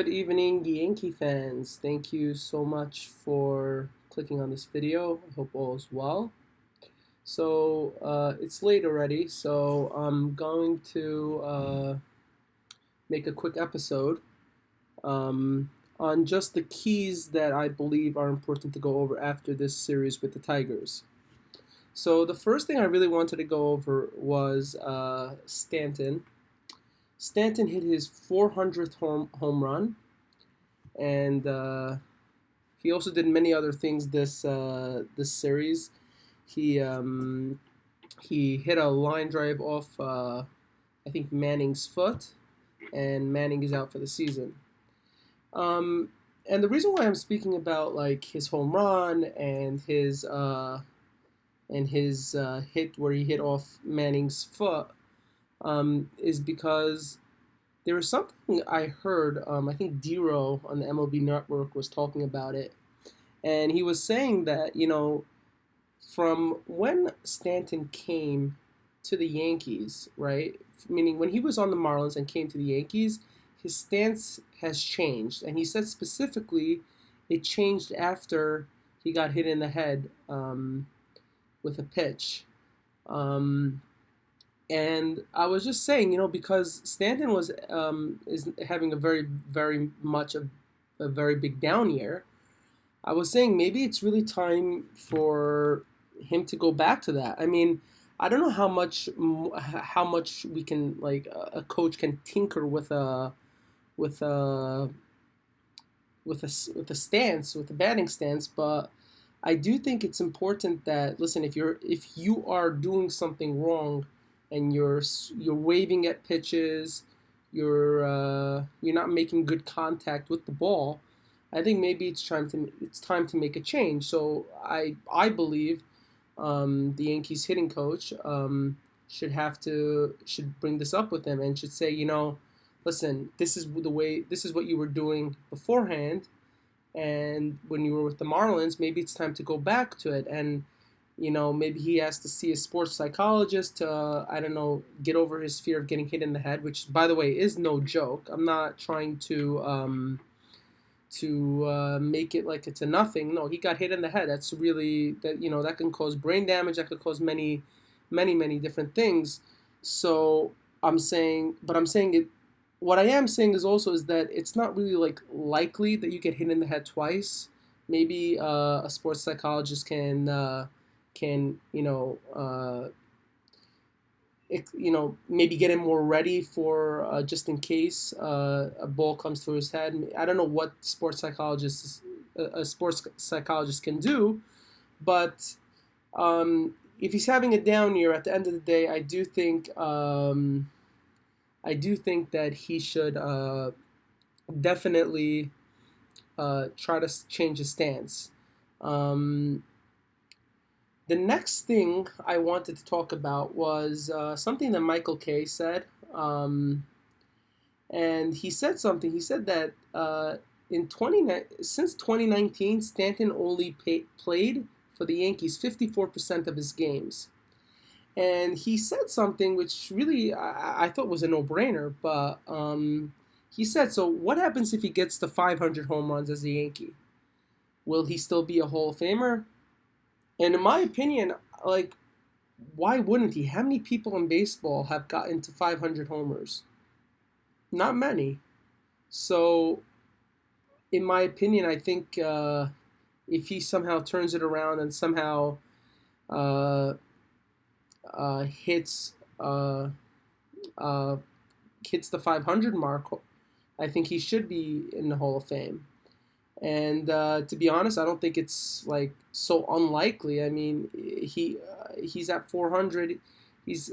Good evening, Yankee fans. Thank you so much for clicking on this video. I hope all is well. It's late already, so I'm going to make a quick episode um, on just the keys that I believe are important to go over after this series with the Tigers. So the first thing I really wanted to go over was Stanton. Stanton hit his 400th home run, and he also did many other things this series. He um, he hit a line drive off I think Manning's foot, and Manning is out for the season. Um, and the reason why I'm speaking about like his home run and his hit where he hit off Manning's foot is because there was something I heard. I think Dero on the MLB Network was talking about it, and he was saying that from when Stanton came to the Yankees, right? Meaning when he was on the Marlins and came to the Yankees, his stance has changed, and he said specifically it changed after he got hit in the head with a pitch. Um, and I was just saying, because Stanton is having a very much a very big down year. I was saying maybe it's really time for him to go back to that. I mean, I don't know how much we can like a coach can tinker with a with a stance, with a batting stance, but I do think it's important that, listen, if you are doing something wrong and you're waving at pitches, you're not making good contact with the ball, I think maybe it's time to make a change. So I believe the Yankees hitting coach should bring this up with him and should say, listen, this is what you were doing beforehand, and when you were with the Marlins, maybe it's time to go back to it. And maybe he has to see a sports psychologist to, I don't know, get over his fear of getting hit in the head, which, by the way, is no joke. I'm not trying to make it like it's a nothing. No, he got hit in the head. That's really that can cause brain damage. That could cause many different things. So I'm saying it. What I am saying is that it's not really like likely that you get hit in the head twice. Maybe a sports psychologist can maybe get him more ready for just in case a ball comes through his head. I don't know what a sports psychologist can do, but if he's having a down year, at the end of the day, I do think that he should definitely try to change his stance. Um, the next thing I wanted to talk about was something that Michael Kay said. And he said something. He said that since 2019, Stanton only played for the Yankees 54% of his games. And he said something which really I thought was a no-brainer, but he said, so what happens if he gets to 500 home runs as a Yankee? Will he still be a Hall of Famer? And in my opinion, like, why wouldn't he? How many people in baseball have gotten to 500 homers? Not many. So, in my opinion, I think if he somehow turns it around and somehow uh, hits uh, uh, hits the 500 mark, I think he should be in the Hall of Fame. And to be honest, I don't think it's like so unlikely. I mean, he's at 400. He's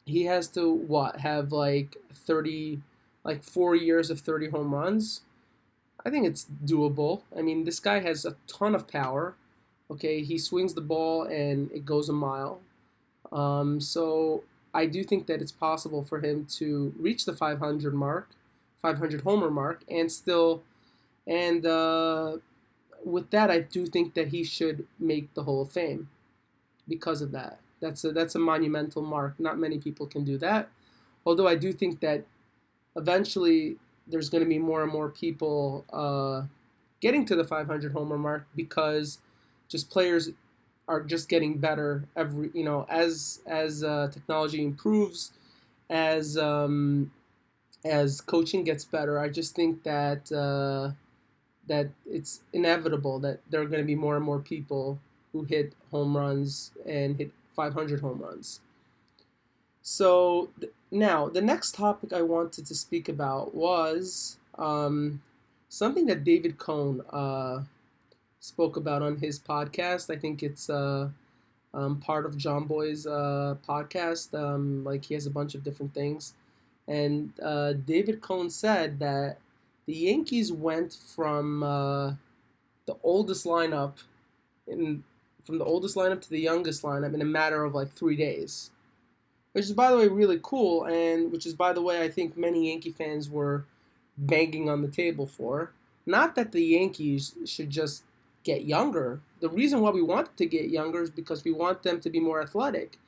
he has to what have like 30, like 4 years of 30 home runs. I think it's doable. I mean, this guy has a ton of power. Okay, he swings the ball and it goes a mile. So I do think that it's possible for him to reach the 500 mark, 500 homer mark, and with that, I do think that he should make the Hall of Fame because of that. That's a monumental mark. Not many people can do that. Although I do think that eventually there's going to be more and more people getting to the 500 homer mark because just players are just getting better every as technology improves, as as coaching gets better. I just think that it's inevitable that there are going to be more and more people who hit home runs and hit 500 home runs. So now the next topic I wanted to speak about was something that David Cohn spoke about on his podcast. I think it's part of John Boy's podcast. Like he has a bunch of different things, and David Cohn said that the Yankees went from the oldest lineup in from the oldest lineup to the youngest lineup in a matter of like 3 days, which is by the way really cool, and which is by the way I think many Yankee fans were banging on the table for. Not that the Yankees should just get younger. The reason why we want them to get younger is because we want them to be more athletic.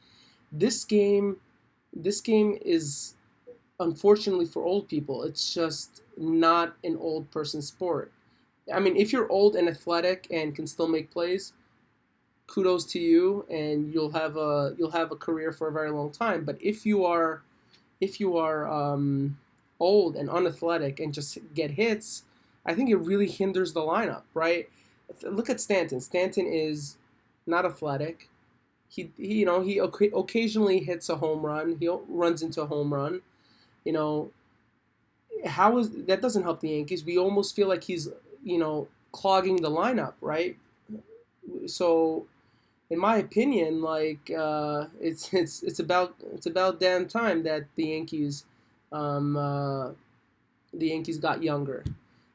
This game, this game is unfortunately for old people. It's just not an old person sport. I mean, if you're old and athletic and can still make plays, kudos to you, and you'll have a career for a very long time. But if you are old and unathletic and just get hits, I think it really hinders the lineup, right? Look at Stanton. Stanton is not athletic. He occasionally hits a home run. He runs into a home run. You know, how is that doesn't help the Yankees. We almost feel like he's clogging the lineup, right? So in my opinion, like it's about damn time that um, uh, the Yankees got younger.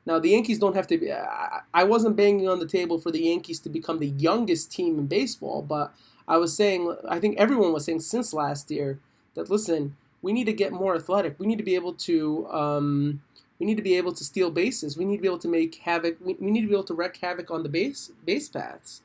Now the Yankees don't have to be. I wasn't banging on the table for the Yankees to become the youngest team in baseball, but I was saying I think everyone was saying since last year that listen, we need to get more athletic. We need to be able to steal bases. We need to be able to make havoc. We need to be able to wreak havoc on the base paths.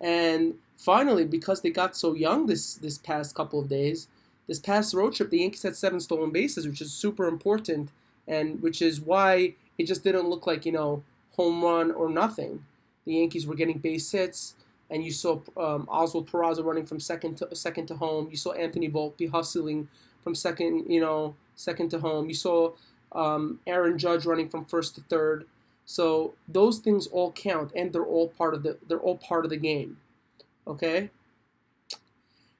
And finally, because they got so young this past couple of days, this past road trip, the Yankees had 7 stolen bases, which is super important, and which is why it just didn't look like home run or nothing. The Yankees were getting base hits, and you saw Oswald Peraza running from second to home. You saw Anthony Volpe hustling from second to home. You saw Aaron Judge running from first to third. So those things all count, and they're all part of the game. Okay.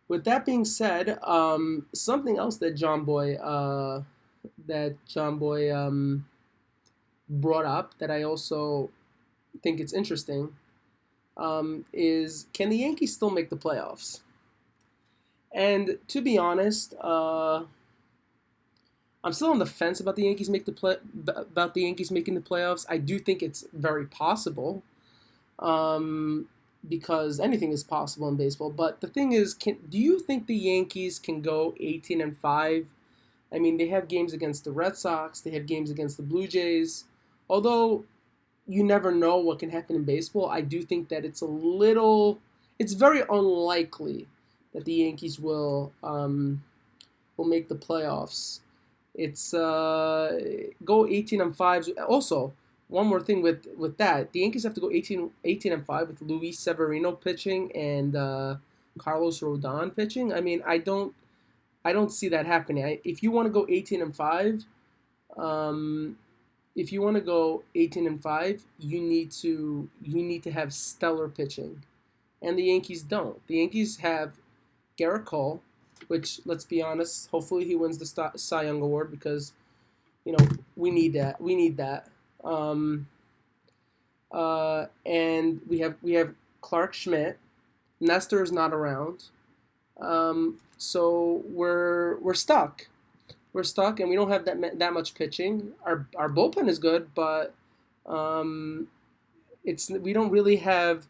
With that being said, something else that John Boy brought up that I also think it's interesting is can the Yankees still make the playoffs? And to be honest, I'm still on the fence about about the Yankees making the playoffs. I do think it's very possible, because anything is possible in baseball. But the thing is, do you think the Yankees can go 18-5? I mean, they have games against the Red Sox, they have games against the Blue Jays. Although you never know what can happen in baseball, I do think that it's very unlikely that the Yankees will make the playoffs. It's go 18-5. Also, one more thing with that, the Yankees have to go 18-5 with Luis Severino pitching and Carlos Rodon pitching. I mean, I don't see that happening. If you want to go 18-5, if you want to go 18-5, you need to have stellar pitching, and the Yankees don't. The Yankees have Garrett Cole, which, let's be honest, hopefully he wins the Cy Young Award because, we need that. We need that. And we have Clark Schmidt. Nestor is not around. So we're stuck. We're stuck, and we don't have that much pitching. Our bullpen is good, but we don't really have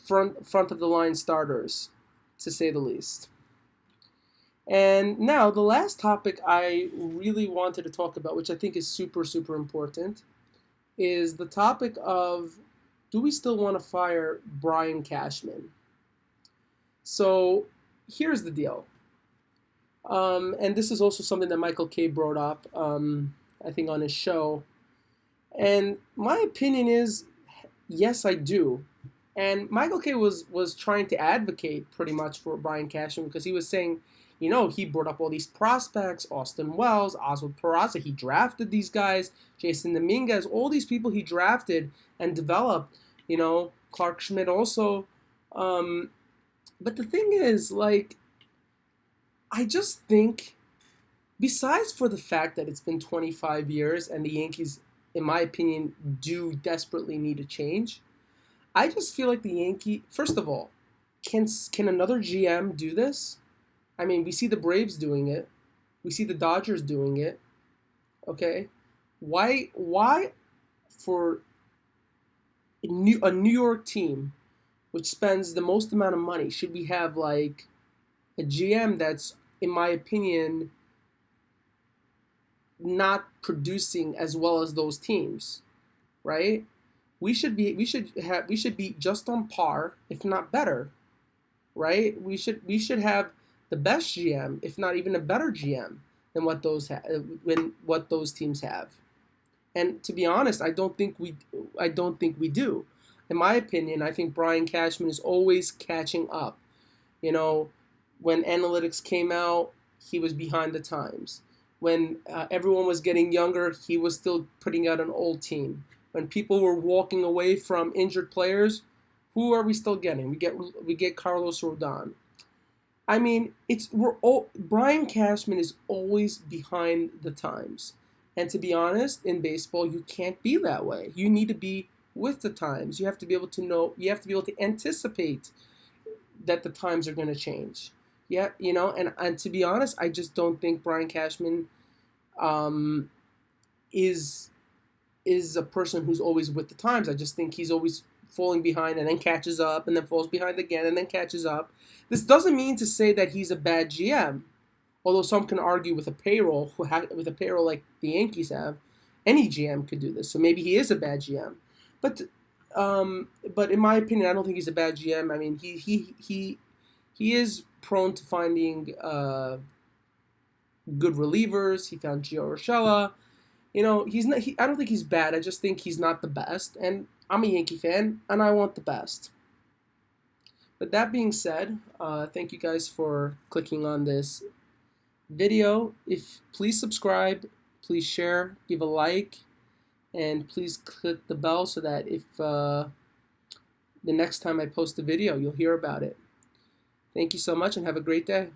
front of the line starters, to say the least. And now the last topic I really wanted to talk about, which I think is super, super important, is the topic of do we still want to fire Brian Cashman? So here's the deal. And this is also something that Michael Kay brought up. I think, on his show. And my opinion is, yes, I do. And Michael Kay was trying to advocate pretty much for Brian Cashman because he was saying, he brought up all these prospects, Austin Wells, Oswald Peraza. He drafted these guys, Jason Dominguez, all these people he drafted and developed. Clark Schmidt also. But the thing is, like, I just think, besides for the fact that it's been 25 years and the Yankees, in my opinion, do desperately need a change, I just feel like the Yankee. First of all, can another GM do this? I mean, we see the Braves doing it, we see the Dodgers doing it. Okay, why for a New York team which spends the most amount of money should we have like a GM that's, in my opinion, not producing as well as those teams, right? We should be just on par, if not better, right? We should have the best GM, if not even a better GM than what those teams have. And to be honest, I don't think we do. In my opinion, I think Brian Cashman is always catching up. You know, when analytics came out, he was behind the times. When everyone was getting younger, he was still putting out an old team. When people were walking away from injured players, who are we still getting? We get Carlos Rodon. I mean, Brian Cashman is always behind the times. And to be honest, in baseball, you can't be that way. You need to be with the times. You have to be able to know. You have to be able to anticipate that the times are going to change. Yeah, and to be honest, I just don't think Brian Cashman um, is is a person who's always with the times. I just think he's always falling behind and then catches up and then falls behind again and then catches up. This doesn't mean to say that he's a bad GM, although some can argue with a payroll with a payroll like the Yankees have, any GM could do this. So maybe he is a bad GM, but but in my opinion, I don't think he's a bad GM. I mean, he is prone to finding good relievers. He found Gio Urshela. He's not. I don't think he's bad. I just think he's not the best. And I'm a Yankee fan, and I want the best. But that being said, thank you guys for clicking on this video. Please subscribe, please share, give a like, and please click the bell so that if the next time I post a video, you'll hear about it. Thank you so much, and have a great day.